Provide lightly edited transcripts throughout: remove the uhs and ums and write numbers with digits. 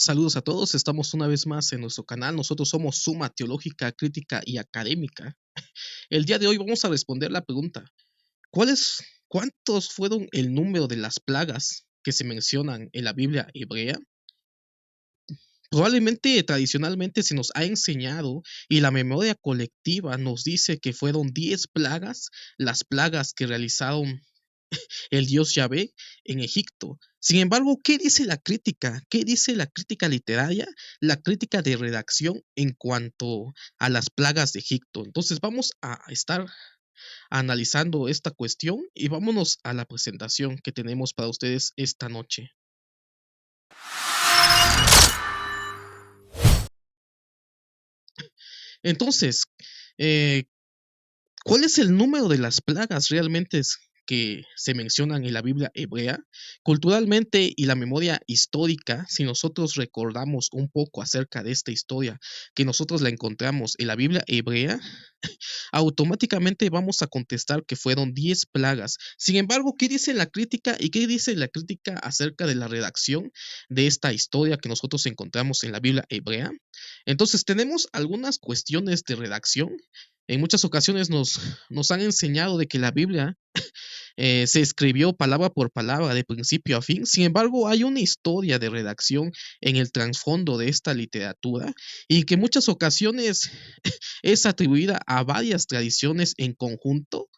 Saludos a todos, estamos una vez más en nuestro canal. Nosotros somos Suma Teológica, Crítica y Académica. El día de hoy vamos a responder la pregunta: ¿cuántos fueron el número de las plagas que se mencionan en la Biblia hebrea? Probablemente tradicionalmente se nos ha enseñado y la memoria colectiva nos dice que fueron 10 plagas, las plagas que realizaron el dios Yahvé en Egipto. Sin embargo, ¿qué dice la crítica? ¿Qué dice la crítica literaria? La crítica de redacción en cuanto a las plagas de Egipto. Entonces vamos a estar analizando esta cuestión y vámonos a la presentación que tenemos para ustedes esta noche. Entonces, eh, ¿cuál es el número de las plagas realmente que se mencionan en la Biblia hebrea? Culturalmente y la memoria histórica, si nosotros recordamos un poco acerca de esta historia que nosotros la encontramos en la Biblia hebrea, automáticamente vamos a contestar que fueron 10 plagas. Sin embargo, ¿qué dice la crítica y qué dice la crítica acerca de la redacción de esta historia que nosotros encontramos en la Biblia hebrea? Entonces, tenemos algunas cuestiones de redacción. En muchas ocasiones nos han enseñado de que la Biblia se escribió palabra por palabra de principio a fin. Sin embargo, hay una historia de redacción en el trasfondo de esta literatura y que en muchas ocasiones es atribuida a varias tradiciones en conjunto: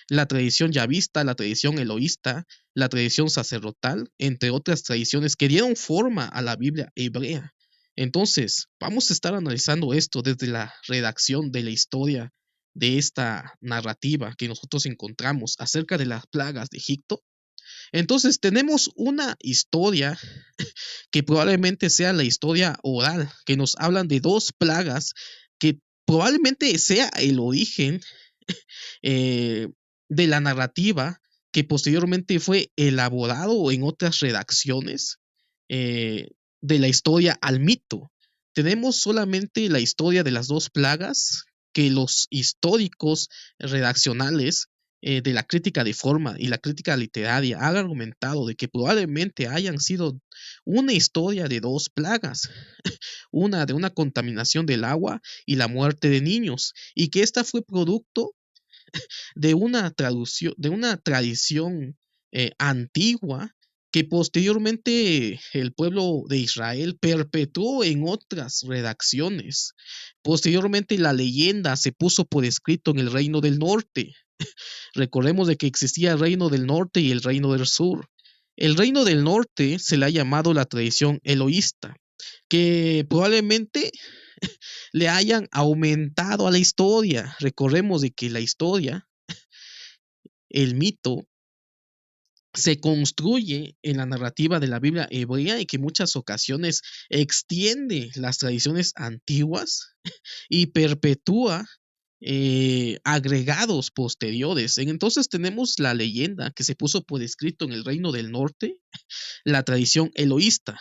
la tradición yavista, la tradición eloísta, la tradición sacerdotal, entre otras tradiciones que dieron forma a la Biblia hebrea. Entonces, vamos a estar analizando esto desde la redacción de la historia de esta narrativa que nosotros encontramos acerca de las plagas de Egipto. Entonces, tenemos una historia que probablemente sea la historia oral, que nos hablan de dos plagas que probablemente sea el origen eh, de la narrativa que posteriormente fue elaborado en otras redacciones eh, de la historia al mito. Tenemos solamente la historia de las dos plagas que los históricos redaccionales de la crítica de forma y la crítica literaria han argumentado de que probablemente hayan sido una historia de dos plagas, una de una contaminación del agua y la muerte de niños, y que esta fue producto de una tradición antigua que posteriormente el pueblo de Israel perpetuó en otras redacciones. Posteriormente la leyenda se puso por escrito en el reino del norte. Recordemos de que existía el reino del norte y el reino del sur. El reino del norte se le ha llamado la tradición eloísta, que probablemente le hayan aumentado a la historia. Recordemos de que la historia, el mito, se construye en la narrativa de la Biblia hebrea y que en muchas ocasiones extiende las tradiciones antiguas y perpetúa agregados posteriores. Entonces tenemos la leyenda que se puso por escrito en el reino del norte, la tradición eloísta.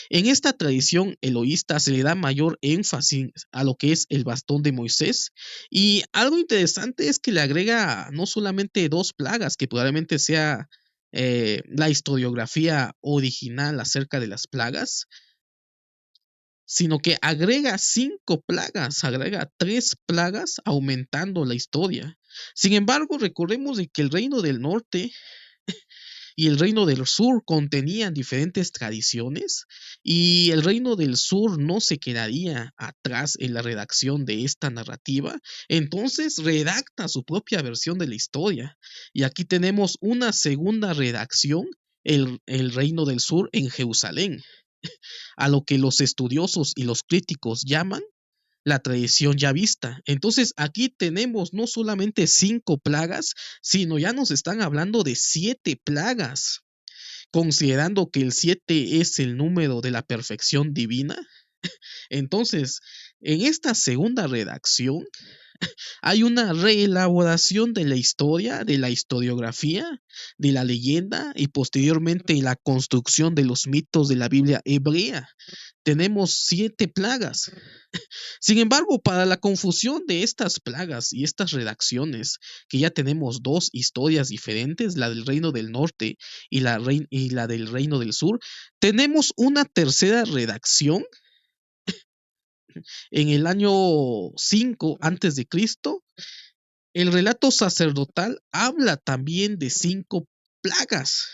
En esta tradición eloísta se le da mayor énfasis a lo que es el bastón de Moisés, y algo interesante es que le agrega no solamente dos plagas, que probablemente sea la historiografía original acerca de las plagas, sino que agrega 5 plagas, agrega 3 plagas, aumentando la historia. Sin embargo, recordemos de que el reino del norte y el reino del sur contenían diferentes tradiciones, y el reino del sur no se quedaría atrás en la redacción de esta narrativa. Entonces redacta su propia versión de la historia, y aquí tenemos una segunda redacción: el reino del sur en Jerusalén, a lo que los estudiosos y los críticos llaman la tradición ya vista. Entonces aquí tenemos no solamente 5 plagas, sino ya nos están hablando de 7 plagas, considerando que el 7 es el número de la perfección divina. Entonces, en esta segunda redacción hay una reelaboración de la historia, de la historiografía, de la leyenda y posteriormente la construcción de los mitos de la Biblia hebrea. Tenemos 7 plagas. Sin embargo, para la confusión de estas plagas y estas redacciones, que ya tenemos dos historias diferentes, la del reino del norte y la del reino del sur, tenemos una tercera redacción en el año 5 antes de Cristo. El relato sacerdotal habla también de 5 plagas,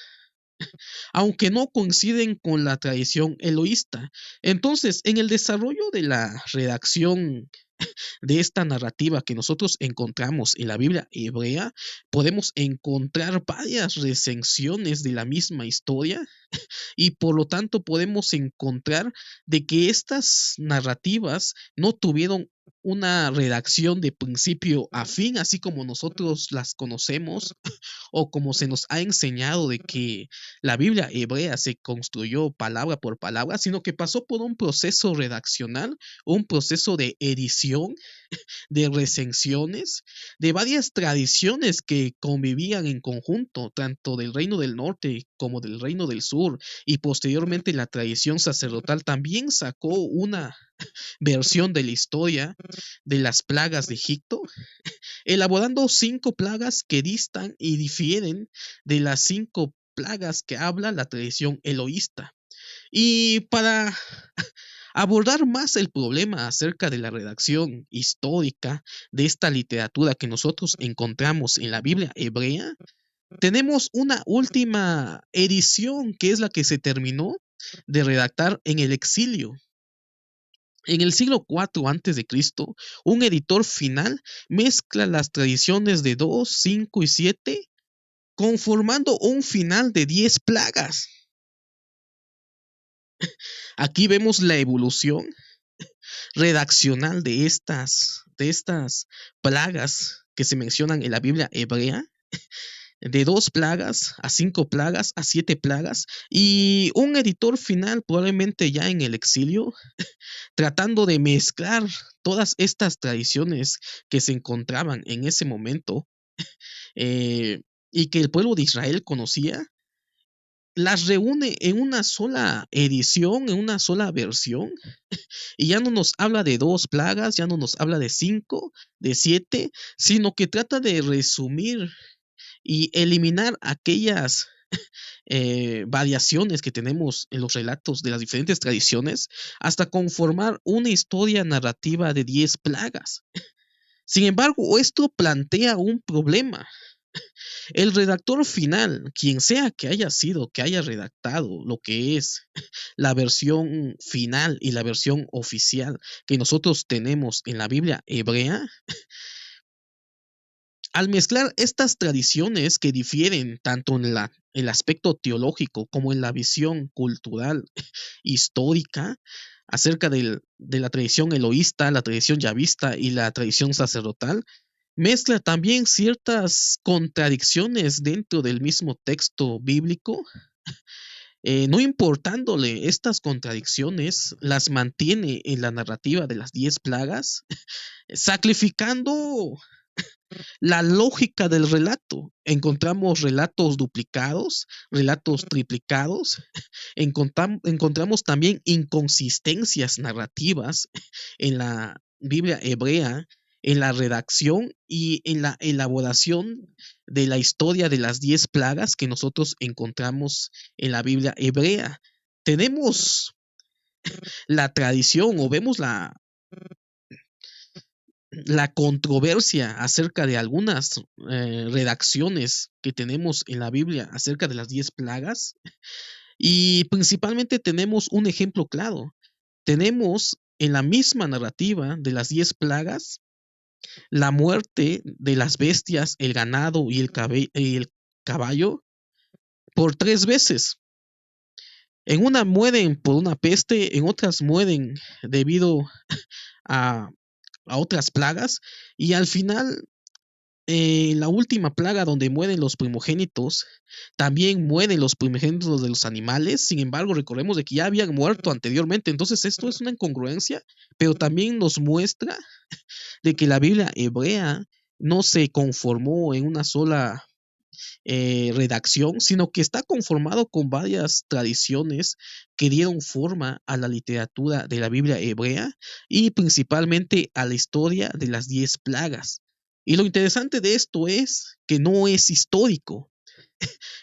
aunque no coinciden con la tradición eloísta. Entonces, en el desarrollo de la redacción de esta narrativa que nosotros encontramos en la Biblia hebrea, podemos encontrar varias recensiones de la misma historia y por lo tanto podemos encontrar de que estas narrativas no tuvieron una redacción de principio a fin, así como nosotros las conocemos o como se nos ha enseñado de que la Biblia hebrea se construyó palabra por palabra, sino que pasó por un proceso redaccional, un proceso de edición, de recensiones, de varias tradiciones que convivían en conjunto, tanto del reino del norte como del reino del sur, y posteriormente la tradición sacerdotal también sacó una versión de la historia de las plagas de Egipto, elaborando 5 plagas que distan y difieren de las 5 plagas que habla la tradición eloísta. Y para abordar más el problema acerca de la redacción histórica de esta literatura que nosotros encontramos en la Biblia hebrea, tenemos una última edición que es la que se terminó de redactar en el exilio. En el siglo IV antes de Cristo, un editor final mezcla las tradiciones de 2, 5 y 7, conformando un final de 10 plagas. Aquí vemos la evolución redaccional de estas plagas que se mencionan en la Biblia hebrea, de 2 plagas a 5 plagas a 7 plagas, y un editor final probablemente ya en el exilio, tratando de mezclar todas estas tradiciones que se encontraban en ese momento, y que el pueblo de Israel conocía, las reúne en una sola edición, en una sola versión, y ya no nos habla de 2 plagas, ya no nos habla de 5, de 7, sino que trata de resumir y eliminar aquellas variaciones que tenemos en los relatos de las diferentes tradiciones hasta conformar una historia narrativa de 10 plagas. Sin embargo, esto plantea un problema. El redactor final, quien sea que haya sido, que haya redactado lo que es la versión final y la versión oficial que nosotros tenemos en la Biblia hebrea, al mezclar estas tradiciones que difieren tanto en el aspecto teológico como en la visión cultural, histórica, acerca de la tradición eloísta, la tradición yavista y la tradición sacerdotal, mezcla también ciertas contradicciones dentro del mismo texto bíblico. No importándole estas contradicciones, las mantiene en la narrativa de las 10 plagas, sacrificando la lógica del relato. Encontramos relatos duplicados, relatos triplicados, encontramos también inconsistencias narrativas en la Biblia hebrea, en la redacción y en la elaboración de la historia de las 10 plagas que nosotros encontramos en la Biblia hebrea. Tenemos la tradición o vemos la controversia acerca de algunas redacciones que tenemos en la Biblia acerca de las 10 plagas, y principalmente tenemos un ejemplo claro. Tenemos en la misma narrativa de las 10 plagas la muerte de las bestias, el ganado y el caballo por 3 veces. En una mueren por una peste, en otras mueren debido a, a otras plagas, y al final la última plaga donde mueren los primogénitos, también mueren los primogénitos de los animales. Sin embargo, recordemos de que ya habían muerto anteriormente. Entonces esto es una incongruencia, pero también nos muestra de que la Biblia hebrea no se conformó en una sola redacción, sino que está conformado con varias tradiciones que dieron forma a la literatura de la Biblia hebrea y principalmente a la historia de las 10 plagas. Y lo interesante de esto es que no es histórico.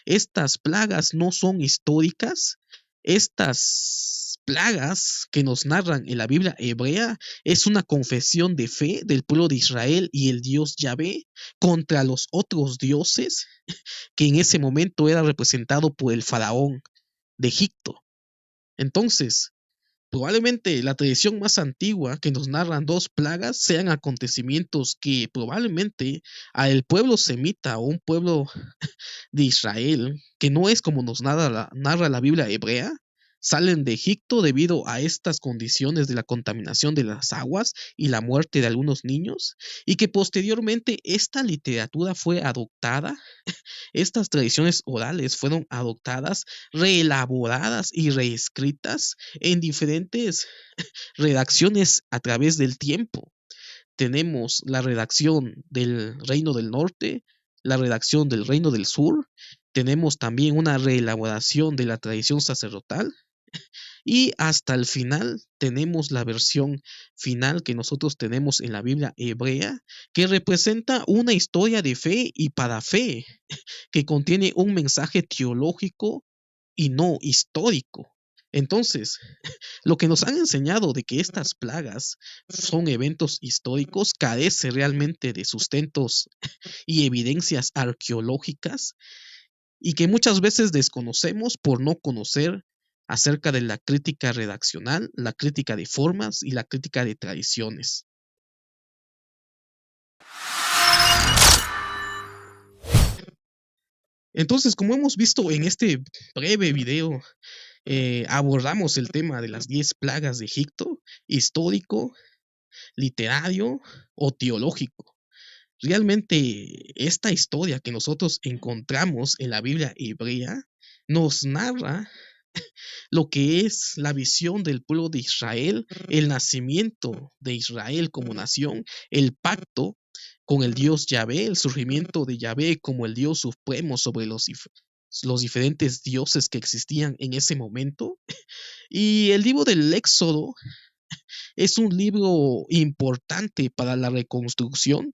Estas plagas no son históricas. Estas plagas que nos narran en la Biblia hebrea es una confesión de fe del pueblo de Israel y el Dios Yahvé contra los otros dioses que en ese momento era representado por el faraón de Egipto. Entonces, probablemente la tradición más antigua que nos narran 2 plagas sean acontecimientos que probablemente al pueblo semita o un pueblo de Israel, que no es como nos narra la Biblia hebrea, salen de Egipto debido a estas condiciones de la contaminación de las aguas y la muerte de algunos niños, y que posteriormente esta literatura fue adoptada. Estas tradiciones orales fueron adoptadas, reelaboradas y reescritas en diferentes redacciones a través del tiempo. Tenemos la redacción del Reino del Norte, la redacción del Reino del Sur, tenemos también una reelaboración de la tradición sacerdotal y hasta el final tenemos la versión final que nosotros tenemos en la Biblia hebrea, que representa una historia de fe y para fe, que contiene un mensaje teológico y no histórico. Entonces, lo que nos han enseñado de que estas plagas son eventos históricos carece realmente de sustentos y evidencias arqueológicas y que muchas veces desconocemos por no conocer acerca de la crítica redaccional, la crítica de formas y la crítica de tradiciones. Entonces, como hemos visto en este breve video, abordamos el tema de las 10 plagas de Egipto, histórico, literario o teológico. Realmente esta historia que nosotros encontramos en la Biblia hebrea nos narra lo que es la visión del pueblo de Israel, el nacimiento de Israel como nación, el pacto con el Dios Yahvé, el surgimiento de Yahvé como el Dios supremo sobre los diferentes dioses que existían en ese momento. Y el libro del Éxodo es un libro importante para la reconstrucción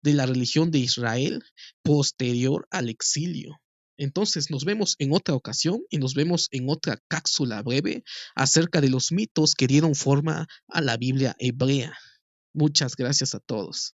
de la religión de Israel posterior al exilio. Entonces nos vemos en otra ocasión y nos vemos en otra cápsula breve acerca de los mitos que dieron forma a la Biblia hebrea. Muchas gracias a todos.